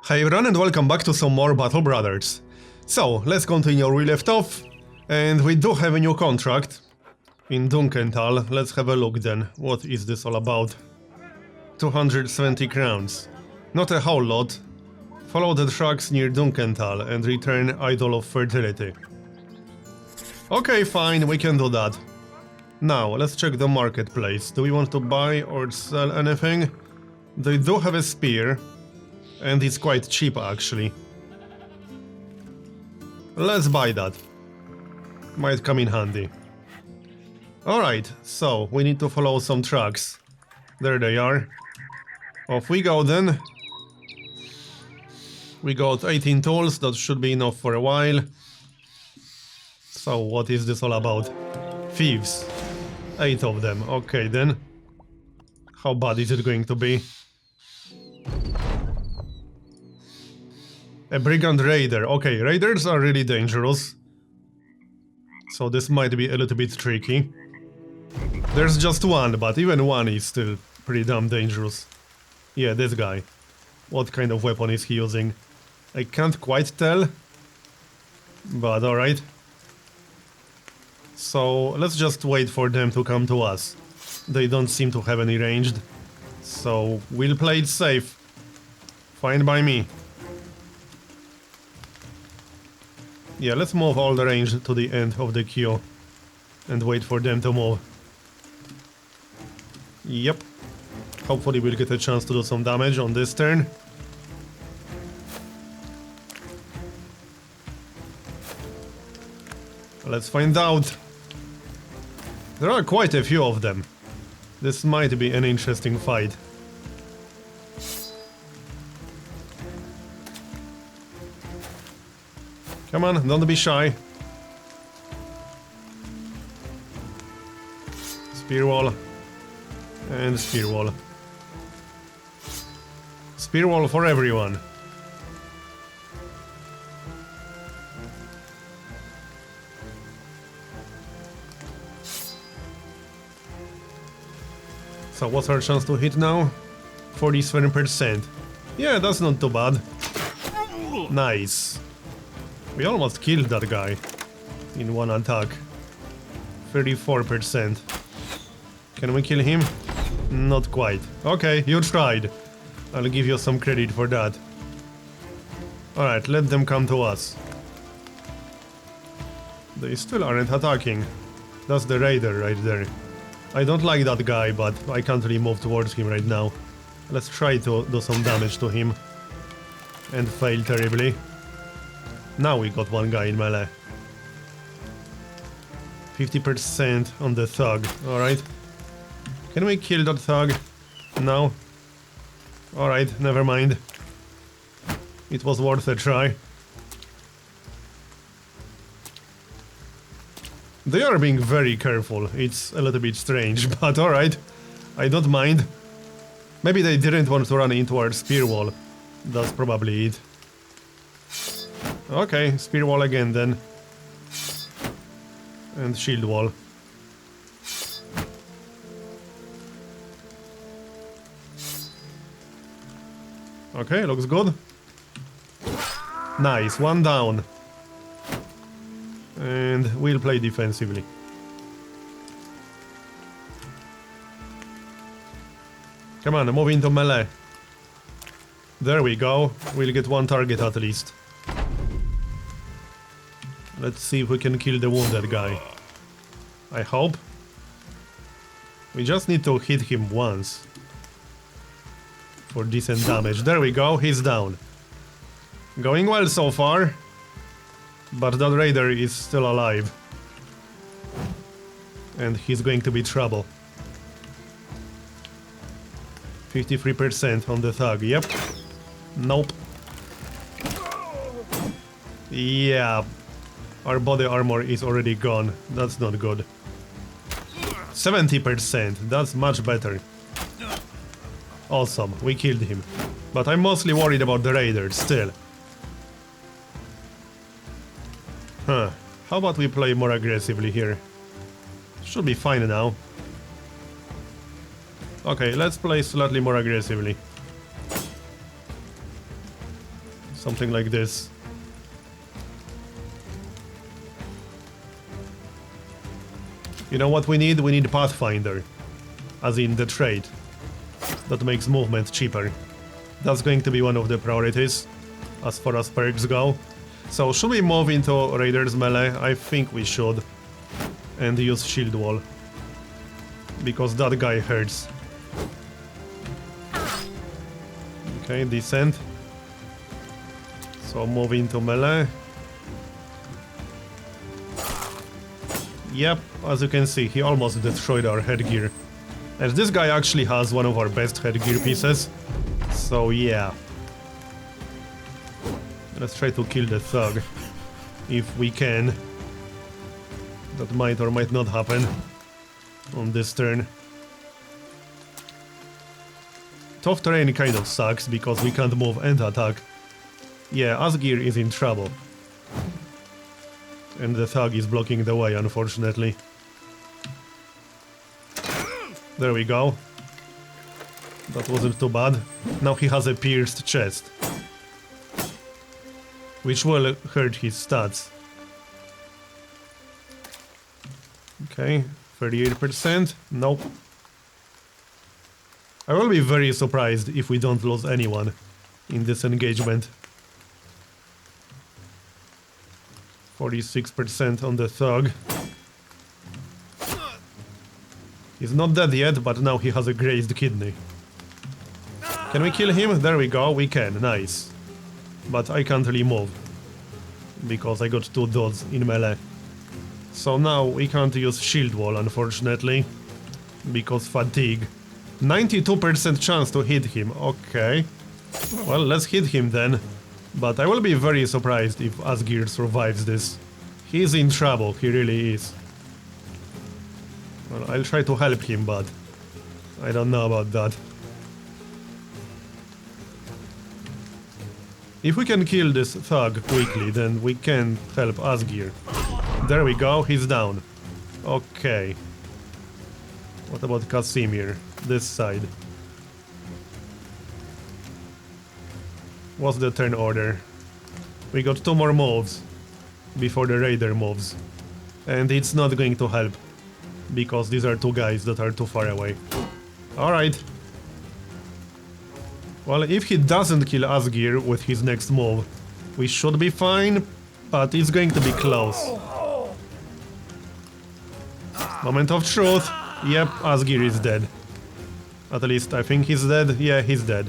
Hi everyone and welcome back to some more Battle Brothers. So, let's continue where we left off. And we do have a new contract in Dunkenthal. Let's have a look then. What is this all about? 270 crowns. Not a whole lot. Follow the tracks near Dunkenthal and return Idol of Fertility. Okay, fine, we can do that. Now, let's check the marketplace. Do we want to buy or sell anything? They do have a spear. And it's quite cheap actually. Let's buy that. Might come in handy. Alright, so we need to follow some tracks. There they are. Off we go then. We got 18 tools, that should be enough for a while. So what is this all about? Thieves. 8 of them, okay then. How bad is it going to be? A Brigand Raider. Okay, raiders are really dangerous. So this might be a little bit tricky. There's just one, but even one is still pretty damn dangerous. Yeah, this guy. What kind of weapon is he using? I can't quite tell. But alright. So let's just wait for them to come to us. They don't seem to have any ranged. So we'll play it safe. Fine by me. Yeah, let's move all the range to the end of the queue and wait for them to move. Yep. Hopefully we'll get a chance to do some damage on this turn. Let's find out. There are quite a few of them. This might be an interesting fight. Come on, don't be shy. Spear wall. And spear wall. Spear wall for everyone. So what's our chance to hit now? 47%. Yeah, that's not too bad. Nice. We almost killed that guy in one attack. 34%. Can we kill him? Not quite. Okay, you tried. I'll give you some credit for that. Alright, let them come to us. They still aren't attacking. That's the raider right there. I don't like that guy, but I can't really move towards him right now. Let's try to do some damage to him. And fail terribly. Now we got one guy in melee. 50% on the thug, alright. Can we kill that thug? No. Alright, never mind. It was worth a try. They are being very careful. It's a little bit strange, but alright. I don't mind. Maybe they didn't want to run into our spear wall. That's probably it. Okay, spear wall again then. And shield wall. Okay, looks good. Nice, one down. And we'll play defensively. Come on, move into melee. There we go. We'll get one target at least. Let's see if we can kill the wounded guy. I hope. We just need to hit him once. For decent damage. There we go, he's down. Going well so far. But that raider is still alive. And he's going to be trouble. 53% on the thug, yep. Nope. Yeah. Our body armor is already gone. That's not good. 70%. That's much better. Awesome. We killed him. But I'm mostly worried about the raiders still. Huh. How about we play more aggressively here? Should be fine now. Okay, let's play slightly more aggressively. Something like this. You know what we need? We need Pathfinder. As in the trait. That makes movement cheaper. That's going to be one of the priorities, as far as perks go. So, should we move into Raiders melee? I think we should. And use shield wall. Because that guy hurts. Okay, decent. So, move into melee. Yep, as you can see, he almost destroyed our headgear. And this guy actually has one of our best headgear pieces. So yeah. Let's try to kill the thug. If we can. That might or might not happen on this turn. Tough terrain kind of sucks because we can't move and attack. Yeah, Asgir is in trouble. And the thug is blocking the way, unfortunately. There we go. That wasn't too bad. Now he has a pierced chest. Which will hurt his stats. Okay, 38%. Nope. I will be very surprised if we don't lose anyone in this engagement. 46% on the thug. He's not dead yet, but now he has a grazed kidney. Can we kill him? There we go, we can, nice. But I can't really move. Because I got 2 dots in melee. So now we can't use shield wall, unfortunately. Because fatigue. 92% chance to hit him, okay. Well, let's hit him then. But I will be very surprised if Asgir survives this. He's in trouble, he really is. Well, I'll try to help him, but I don't know about that. If we can kill this thug quickly, then we can help Asgir. There we go, he's down. Okay. What about Casimir? This side. What's the turn order? We got 2 more moves before the raider moves. And it's not going to help. Because these are 2 guys that are too far away. Alright. Well, if he doesn't kill Asgir with his next move, we should be fine, but it's going to be close. Moment of truth. Yep, Asgir is dead. At least I think he's dead. Yeah, he's dead.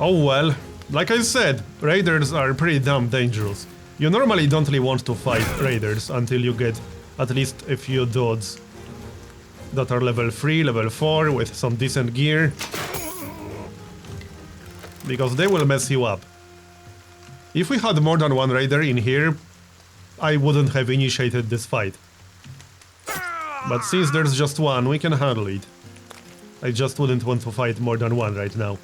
Oh well. Like I said, raiders are pretty damn dangerous. You normally don't really want to fight raiders until you get at least a few dudes that are level 3, level 4 with some decent gear. Because they will mess you up. If we had more than 1 raider in here, I wouldn't have initiated this fight. But since there's just 1, we can handle it. I just wouldn't want to fight more than 1 right now.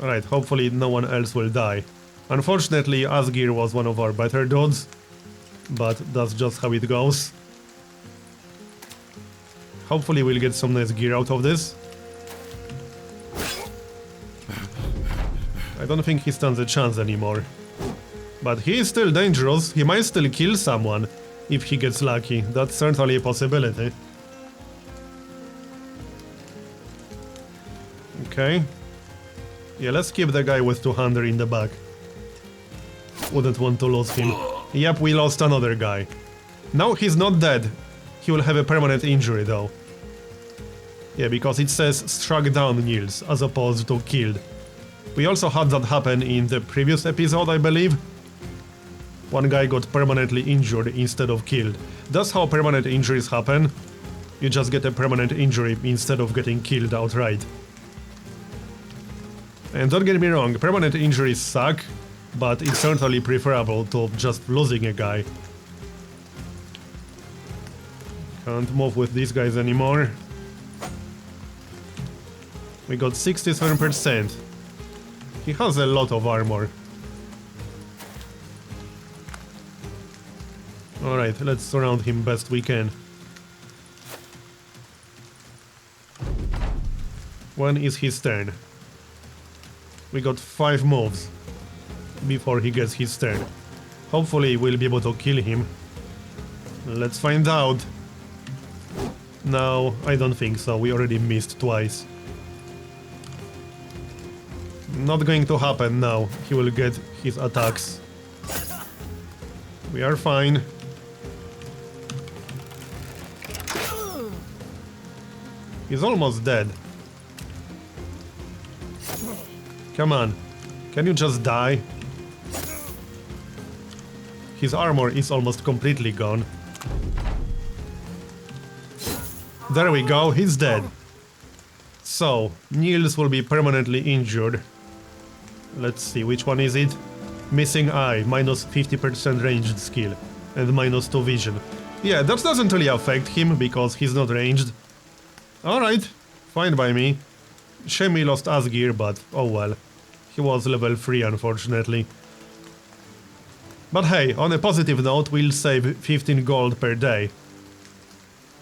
Alright, hopefully no one else will die. Unfortunately, Asgir was one of our better dudes. But that's just how it goes. Hopefully we'll get some nice gear out of this. I don't think he stands a chance anymore. But he is still dangerous, he might still kill someone if he gets lucky. That's certainly a possibility. Okay. Yeah, let's keep the guy with 200 in the back. Wouldn't want to lose him. Yep, we lost another guy. Now he's not dead. He will have a permanent injury though. Yeah, because it says struck down Niels as opposed to killed. We also had that happen in the previous episode, I believe. One guy got permanently injured instead of killed. That's how permanent injuries happen. You just get a permanent injury instead of getting killed outright. And don't get me wrong, permanent injuries suck, but it's certainly preferable to just losing a guy. Can't move with these guys anymore. We got 67%. He has a lot of armor. Alright, let's surround him best we can. When is his turn? We got 5 moves before he gets his turn. Hopefully we'll be able to kill him. Let's find out. No, I don't think so. We already missed twice. Not going to happen now. He will get his attacks. We are fine. He's almost dead. Come on. Can you just die? His armor is almost completely gone. There we go, he's dead. So, Niels will be permanently injured. Let's see, which one is it? Missing eye, minus 50% ranged skill, and minus 2 vision. Yeah, that doesn't really affect him, because he's not ranged. Alright, fine by me. Shame he lost Asgir, but oh well. He was level 3, unfortunately. But hey, on a positive note, we'll save 15 gold per day.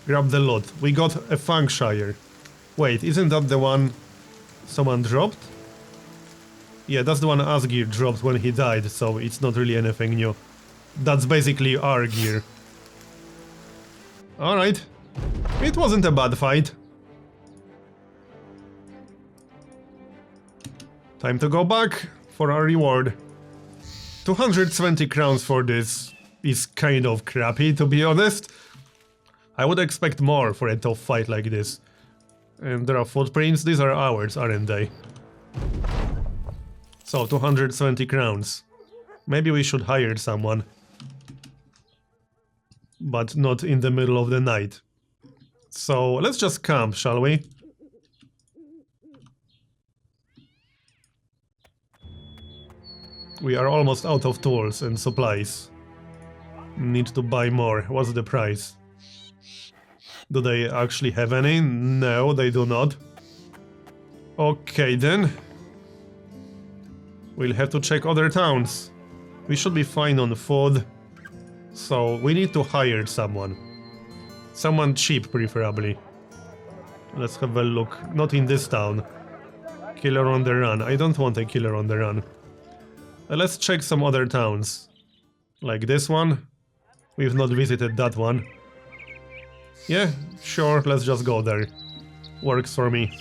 Grab the loot. We got a Fangshire. Wait, isn't that the one someone dropped? Yeah, that's the one Asgir dropped when he died, so it's not really anything new. That's basically our gear. Alright. It wasn't a bad fight. Time to go back for our reward. 220 crowns for this is kind of crappy, to be honest. I would expect more for a tough fight like this. And there are footprints, these are ours, aren't they? So, 220 crowns. Maybe we should hire someone. But not in the middle of the night. So, let's just camp, shall we? We are almost out of tools and supplies. Need to buy more. What's the price? Do they actually have any? No, they do not. Okay then. We'll have to check other towns. We should be fine on food. So, we need to hire someone. Someone cheap, preferably. Let's have a look. Not in this town. Killer on the run. I don't want a killer on the run. Let's check some other towns. Like this one. We've not visited that one. Yeah, sure, let's just go there. Works for me.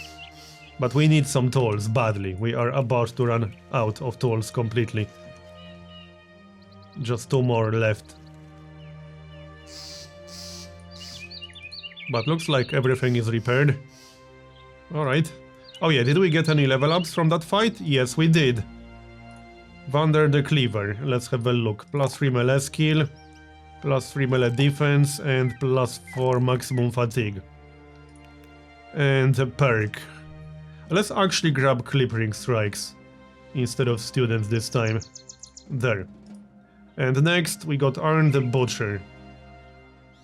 But we need some tools, badly. We are about to run out of tools completely. Just 2 more left. But looks like everything is repaired. Alright. Oh yeah, did we get any level ups from that fight? Yes, we did. Vander the Cleaver. Let's have a look. Plus 3 melee skill, plus 3 melee defense, and plus 4 maximum fatigue. And a perk. Let's actually grab Clipping Strikes instead of Students this time. There. And next we got Arn the Butcher.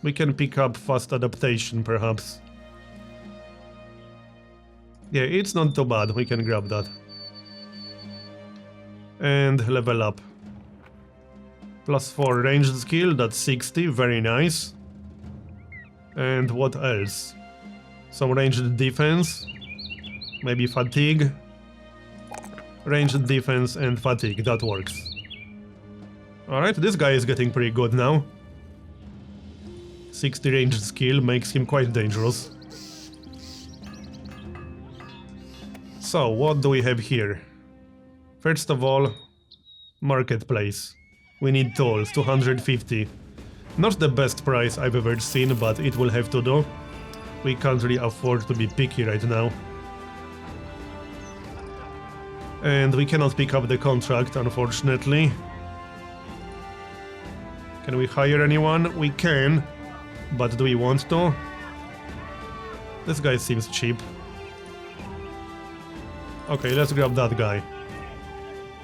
We can pick up Fast Adaptation, perhaps. Yeah, it's not too bad. We can grab that. And level up. Plus 4 ranged skill, that's 60, very nice. And what else? Some ranged defense. Maybe fatigue. Ranged defense and fatigue, that works. Alright, this guy is getting pretty good now. 60 ranged skill makes him quite dangerous. So, what do we have here? First of all, marketplace. We need tools, 250. Not the best price I've ever seen, but it will have to do. We can't really afford to be picky right now. And we cannot pick up the contract, unfortunately. Can we hire anyone? We can. But do we want to? This guy seems cheap. Okay, let's grab that guy.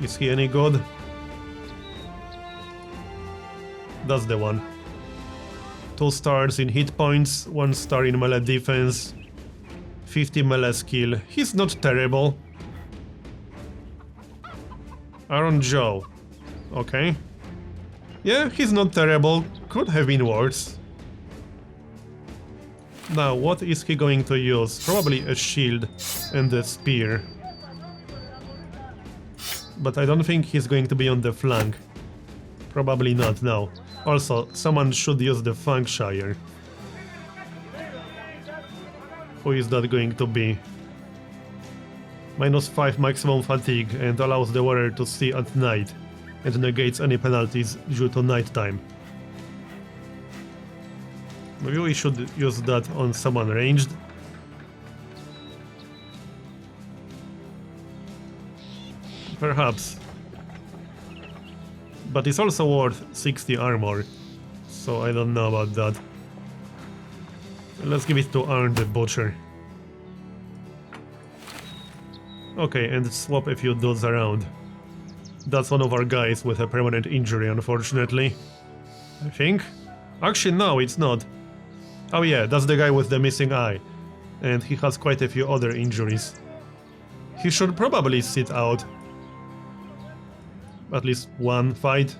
Is he any good? That's the one. 2 stars in hit points, 1 star in melee defense, 50 melee skill. He's not terrible. Aaron Joe. Okay. Yeah, he's not terrible. Could have been worse. Now, what is he going to use? Probably a shield and a spear. but I don't think he's going to be on the flank. Probably not, no. Also, someone should use the Flankshire. Who is that going to be? -5 maximum fatigue and allows the wearer to see at night and negates any penalties due to nighttime. Maybe we should use that on someone ranged. Perhaps. But it's also worth 60 armor, so I don't know about that. Let's give it to Arn the Butcher. Okay, and swap a few dudes around. That's one of our guys with a permanent injury, unfortunately. I think? Actually, no, it's not. Oh yeah, that's the guy with the missing eye. And he has quite a few other injuries. He should probably sit out at least one fight.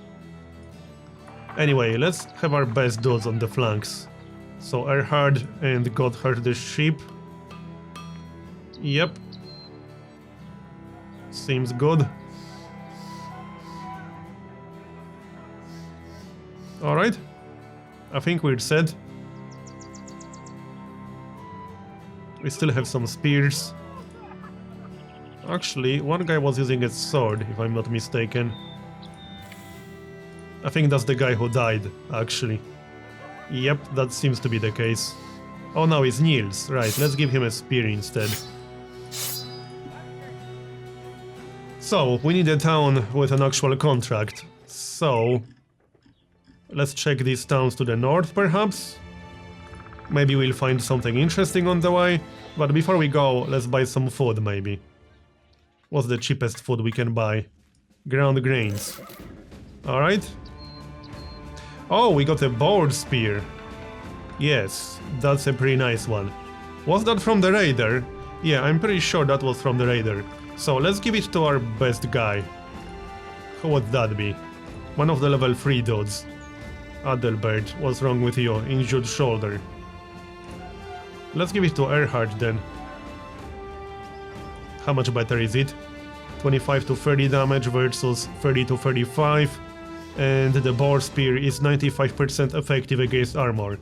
Anyway, let's have our best dudes on the flanks. So Erhard and Gotthard the Sheep. Yep. Seems good. Alright. I think we're set. We still have some spears. Actually, one guy was using a sword, if I'm not mistaken. I think that's the guy who died, actually. Yep, that seems to be the case. Oh no, it's Niels. Right, let's give him a spear instead. So, we need a town with an actual contract. So, let's check these towns to the north, perhaps? Maybe we'll find something interesting on the way. But before we go, let's buy some food, maybe. What's the cheapest food we can buy? Ground grains. Alright. Oh, we got a board spear. Yes, that's a pretty nice one. Was that from the raider? Yeah, I'm pretty sure that was from the raider. So let's give it to our best guy. Who would that be? One of the level 3 dudes. Adelbert, what's wrong with you? Injured shoulder. Let's give it to Erhard then. How much better is it? 25 to 30 damage versus 30 to 35. And the boar spear is 95% effective against armor.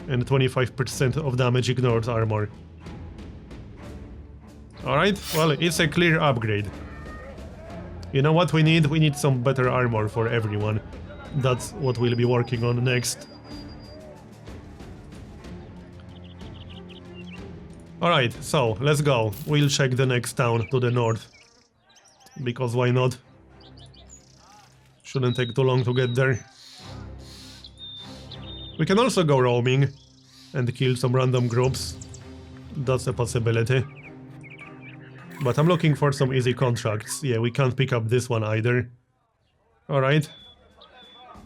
And 25% of damage ignores armor. Alright, well, it's a clear upgrade. You know what we need? We need some better armor for everyone. That's what we'll be working on next. Alright, so, let's go. We'll check the next town to the north. Because why not? Shouldn't take too long to get there. We can also go roaming and kill some random groups. That's a possibility. But I'm looking for some easy contracts. Yeah, we can't pick up this one either. Alright.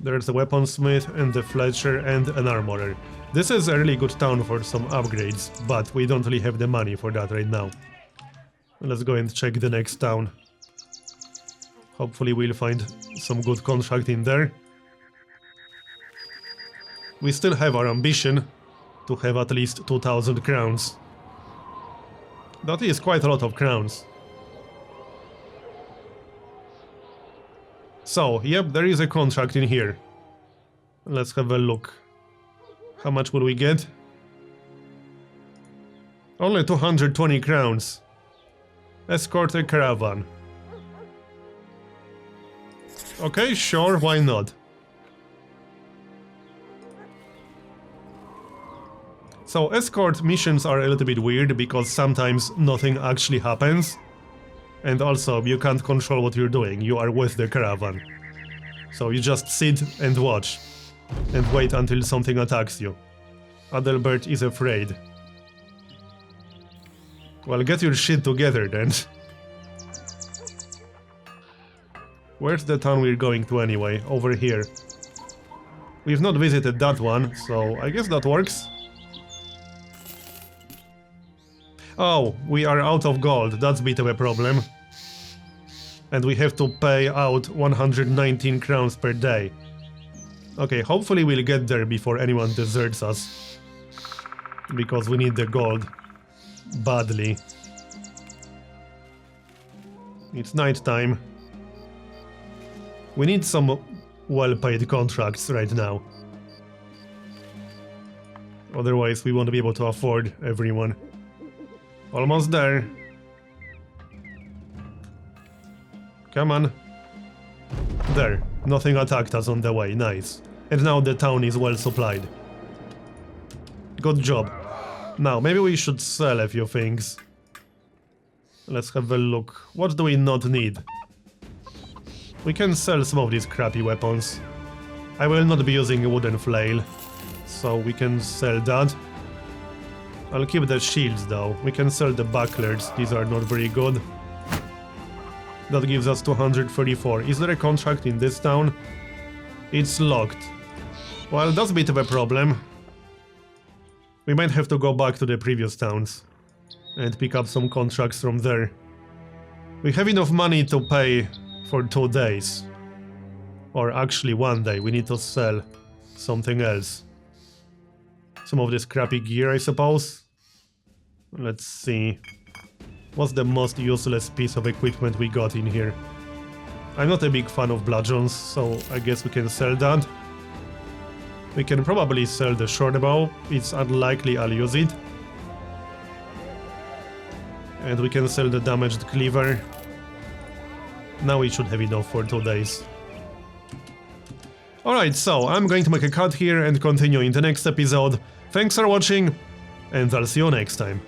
There's a weaponsmith and a Fletcher and an armorer. This is a really good town for some upgrades, but we don't really have the money for that right now. Let's go and check the next town. Hopefully we'll find some good contract in there. We still have our ambition to have at least 2000 crowns. That is quite a lot of crowns. So, yep, there is a contract in here. Let's have a look. How much will we get? Only 220 crowns. Escort a caravan. Okay, sure, why not? So, escort missions are a little bit weird because sometimes nothing actually happens. And also, you can't control what you're doing, you are with the caravan. So you just sit and watch. And wait until something attacks you. Adelbert is afraid. Well, get your shit together then. Where's the town we're going to anyway? Over here. We've not visited that one, so I guess that works. Oh, we are out of gold, that's a bit of a problem. And we have to pay out 119 crowns per day. Okay, hopefully we'll get there before anyone deserts us. Because we need the gold. Badly. It's night time. We need some well-paid contracts right now. Otherwise, we won't be able to afford everyone. Almost there. Come on. There. Nothing attacked us on the way. Nice. And now the town is well supplied. Good job. Now, maybe we should sell a few things. Let's have a look. What do we not need? We can sell some of these crappy weapons. I will not be using a wooden flail, so we can sell that. I'll keep the shields though. We can sell the bucklers. These are not very good. That gives us 234. Is there a contract in this town? It's locked. Well, that's a bit of a problem. We might have to go back to the previous towns and pick up some contracts from there. We have enough money to pay for 2 days. Or actually 1 day. We need to sell something else. Some of this crappy gear, I suppose. Let's see. What's the most useless piece of equipment we got in here? I'm not a big fan of bludgeons, so I guess we can sell that. We can probably sell the short bow. It's unlikely I'll use it. And we can sell the damaged cleaver. Now we should have enough for 2 days. Alright, so I'm going to make a cut here and continue in the next episode. Thanks for watching, and I'll see you next time.